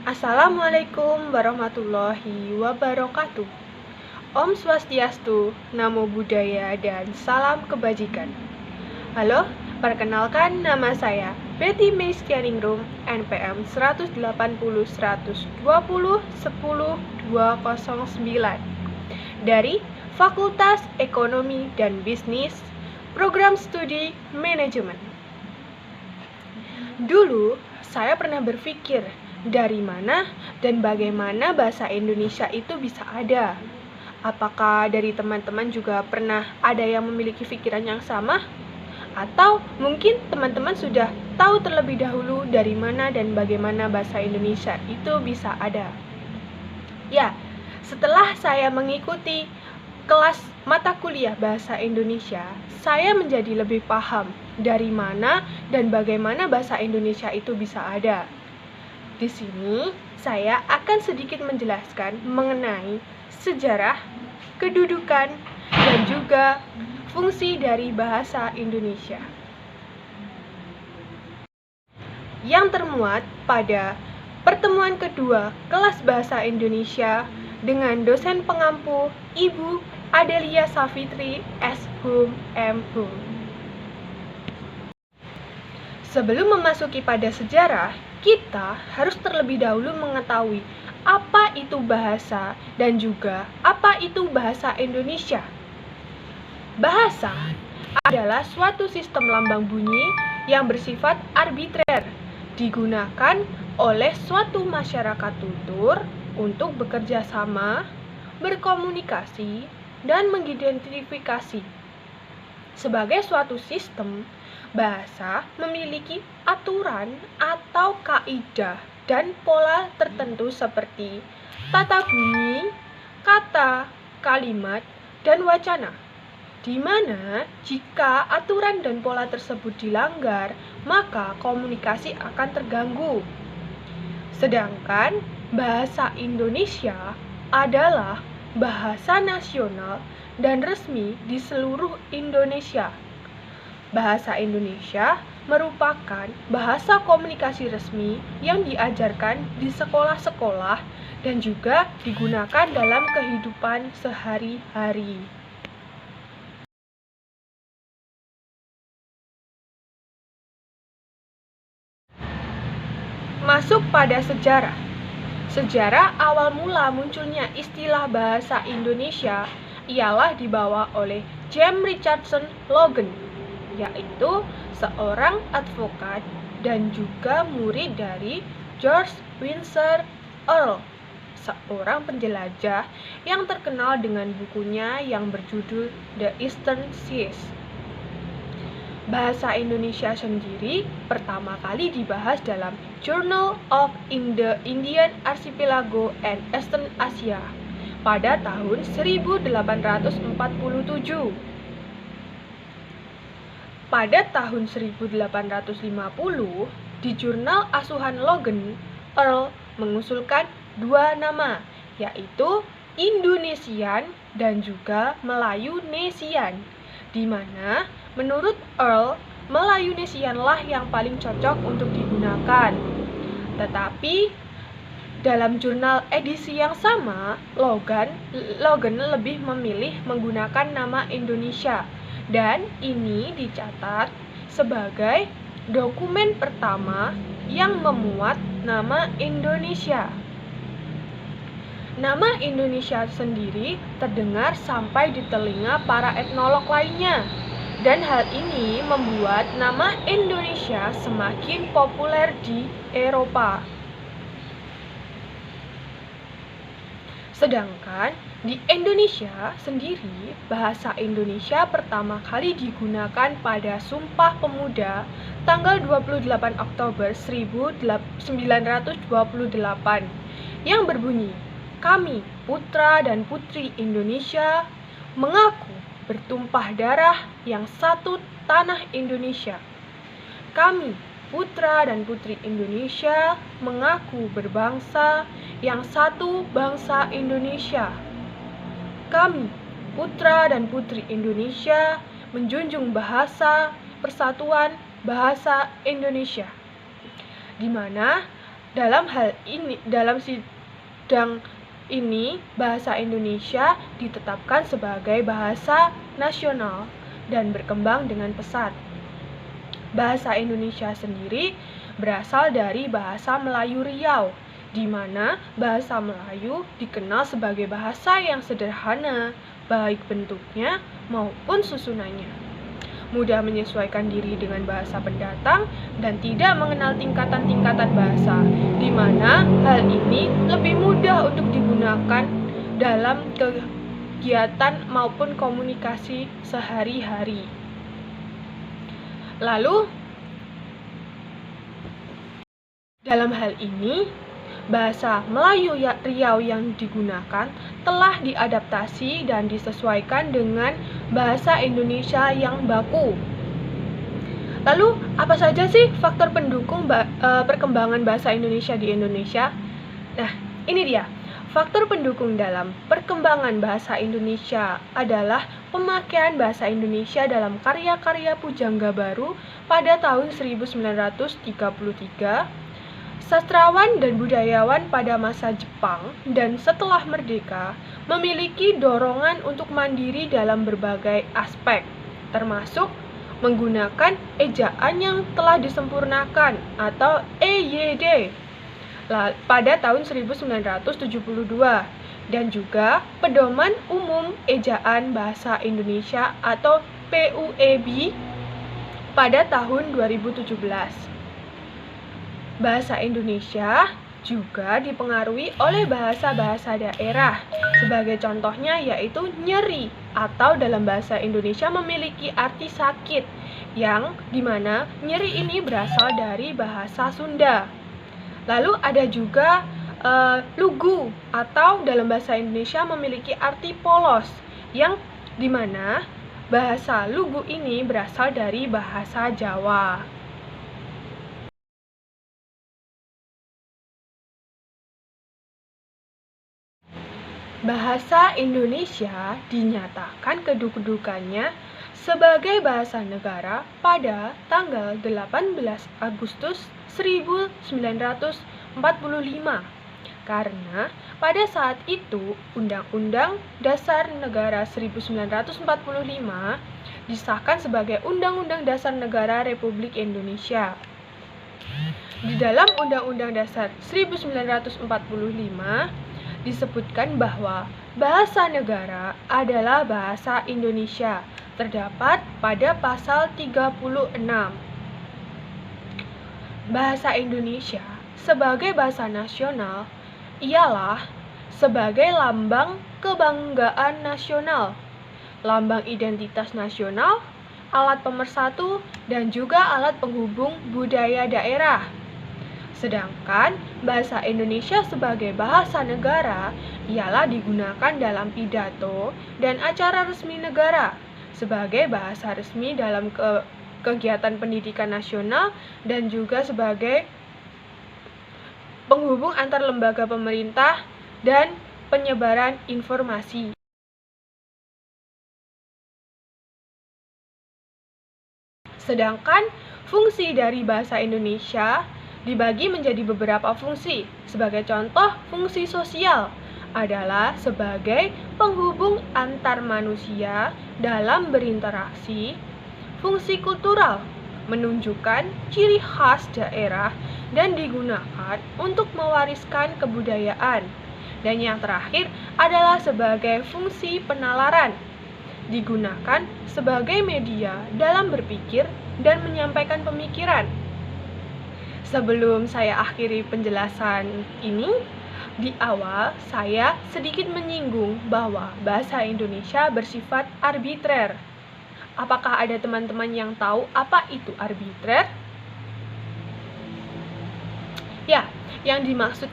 Assalamualaikum warahmatullahi wabarakatuh. Om Swastiastu, Namo Buddhaya, dan salam kebajikan. Halo, perkenalkan nama saya Betty Meistianingrum, NPM 180 120 10 209 dari Fakultas Ekonomi dan Bisnis, Program Studi Manajemen. Dulu, saya pernah berpikir dari mana dan bagaimana bahasa Indonesia itu bisa ada. Apakah dari teman-teman juga pernah ada yang memiliki pikiran yang sama? Atau mungkin teman-teman sudah tahu terlebih dahulu dari mana dan bagaimana bahasa Indonesia itu bisa ada. Ya, setelah saya mengikuti kelas mata kuliah bahasa Indonesia, saya menjadi lebih paham dari mana dan bagaimana bahasa Indonesia itu bisa ada. Di sini, saya akan sedikit menjelaskan mengenai sejarah, kedudukan, dan juga fungsi dari bahasa Indonesia yang termuat pada pertemuan kedua kelas bahasa Indonesia dengan dosen pengampu Ibu Adelia Savitri S. Hum M. Hum. Sebelum memasuki pada sejarah, kita harus terlebih dahulu mengetahui apa itu bahasa dan juga apa itu bahasa Indonesia. Bahasa adalah suatu sistem lambang bunyi yang bersifat arbitrer, digunakan oleh suatu masyarakat tutur untuk bekerja sama, berkomunikasi, dan mengidentifikasi. Sebagai suatu sistem, bahasa memiliki aturan atau kaidah dan pola tertentu seperti tata bunyi, kata, kalimat, dan wacana, di mana jika aturan dan pola tersebut dilanggar, maka komunikasi akan terganggu. Sedangkan bahasa Indonesia adalah bahasa nasional dan resmi di seluruh Indonesia. Bahasa Indonesia merupakan bahasa komunikasi resmi yang diajarkan di sekolah-sekolah dan juga digunakan dalam kehidupan sehari-hari. Masuk pada sejarah. Sejarah awal mula munculnya istilah bahasa Indonesia ialah dibawa oleh James Richardson Logan, yaitu seorang advokat dan juga murid dari George Winthrop Earle, seorang penjelajah yang terkenal dengan bukunya yang berjudul The Eastern Seas. Bahasa Indonesia sendiri pertama kali dibahas dalam Journal of the Indian Archipelago and Eastern Asia pada tahun 1847. Pada tahun 1850, di jurnal asuhan Logan, Earle mengusulkan dua nama, yaitu Indonesian dan juga Melayunesian, di mana menurut Earle, Melayunesianlah yang paling cocok untuk digunakan. Tetapi dalam jurnal edisi yang sama, Logan lebih memilih menggunakan nama Indonesia, dan ini dicatat sebagai dokumen pertama yang memuat nama Indonesia. Nama Indonesia sendiri terdengar sampai di telinga para etnolog lainnya, dan hal ini membuat nama Indonesia semakin populer di Eropa. Sedangkan di Indonesia sendiri, bahasa Indonesia pertama kali digunakan pada Sumpah Pemuda tanggal 28 Oktober 1928 yang berbunyi, "Kami, putra dan putri Indonesia, mengaku bertumpah darah yang satu tanah Indonesia. Kami, putra dan putri Indonesia, mengaku berbangsa yang satu bangsa Indonesia. Kami, putra dan putri Indonesia, menjunjung bahasa persatuan bahasa Indonesia." Di mana Dalam sidang ini, bahasa Indonesia ditetapkan sebagai bahasa nasional dan berkembang dengan pesat. Bahasa Indonesia sendiri berasal dari bahasa Melayu Riau, di mana bahasa Melayu dikenal sebagai bahasa yang sederhana, baik bentuknya maupun susunannya, mudah menyesuaikan diri dengan bahasa pendatang, dan tidak mengenal tingkatan-tingkatan bahasa, di mana hal ini lebih mudah untuk digunakan dalam kegiatan maupun komunikasi sehari-hari. Lalu, dalam hal ini, bahasa Melayu Riau yang digunakan telah diadaptasi dan disesuaikan dengan bahasa Indonesia yang baku. Lalu, apa saja sih faktor pendukung perkembangan bahasa Indonesia di Indonesia? Nah, ini dia. Faktor pendukung dalam perkembangan bahasa Indonesia adalah pemakaian bahasa Indonesia dalam karya-karya pujangga baru pada tahun 1933, sastrawan dan budayawan pada masa Jepang dan setelah merdeka memiliki dorongan untuk mandiri dalam berbagai aspek, termasuk menggunakan ejaan yang telah disempurnakan atau EYD pada tahun 1972, dan juga Pedoman Umum Ejaan Bahasa Indonesia atau PUEB pada tahun 2017. Bahasa Indonesia juga dipengaruhi oleh bahasa-bahasa daerah. Sebagai contohnya yaitu nyeri, atau dalam bahasa Indonesia memiliki arti sakit, yang dimana nyeri ini berasal dari bahasa Sunda. Lalu ada juga lugu, atau dalam bahasa Indonesia memiliki arti polos, yang dimana bahasa lugu ini berasal dari bahasa Jawa. Bahasa Indonesia dinyatakan kedudukannya sebagai bahasa negara pada tanggal 18 Agustus 1945, karena pada saat itu Undang-Undang Dasar Negara 1945 disahkan sebagai Undang-Undang Dasar Negara Republik Indonesia. Di dalam Undang-Undang Dasar 1945 disebutkan bahwa bahasa negara adalah bahasa Indonesia, terdapat pada pasal 36. Bahasa Indonesia sebagai bahasa nasional ialah sebagai lambang kebanggaan nasional, lambang identitas nasional, alat pemersatu, dan juga alat penghubung budaya daerah. Sedangkan bahasa Indonesia sebagai bahasa negara ialah digunakan dalam pidato dan acara resmi negara, sebagai bahasa resmi dalam kegiatan pendidikan nasional, dan juga sebagai penghubung antar lembaga pemerintah dan penyebaran informasi. Sedangkan fungsi dari bahasa Indonesia dibagi menjadi beberapa fungsi. Sebagai contoh, fungsi sosial adalah sebagai penghubung antar manusia dalam berinteraksi. Fungsi kultural menunjukkan ciri khas daerah dan digunakan untuk mewariskan kebudayaan. Dan yang terakhir adalah sebagai fungsi penalaran, digunakan sebagai media dalam berpikir dan menyampaikan pemikiran. Sebelum saya akhiri penjelasan ini, di awal saya sedikit menyinggung bahwa bahasa Indonesia bersifat arbitrer. Apakah ada teman-teman yang tahu apa itu arbitrer? Ya, yang dimaksud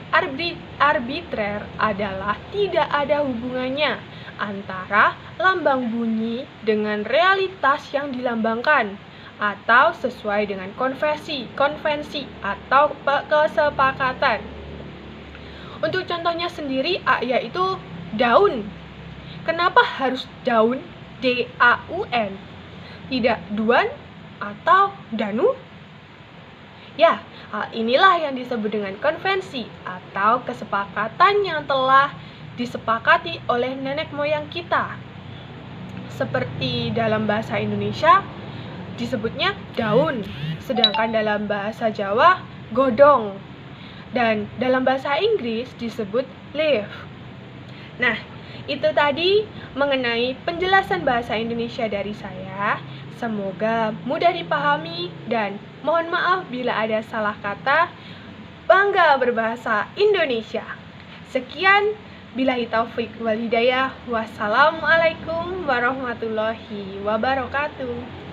arbitrer adalah tidak ada hubungannya antara lambang bunyi dengan realitas yang dilambangkan, atau sesuai dengan konvensi atau kesepakatan. Untuk contohnya sendiri yaitu daun. Kenapa harus daun? D-A-U-N, tidak duan atau danu? Ya, hal inilah yang disebut dengan konvensi atau kesepakatan yang telah disepakati oleh nenek moyang kita. Seperti dalam bahasa Indonesia disebutnya daun, sedangkan dalam bahasa Jawa godong, dan dalam bahasa Inggris disebut leaf. Nah, itu tadi mengenai penjelasan bahasa Indonesia dari saya. Semoga mudah dipahami dan mohon maaf bila ada salah kata. Bangga berbahasa Indonesia. Sekian, billahi taufik wal hidayah. Wassalamualaikum warahmatullahi wabarakatuh.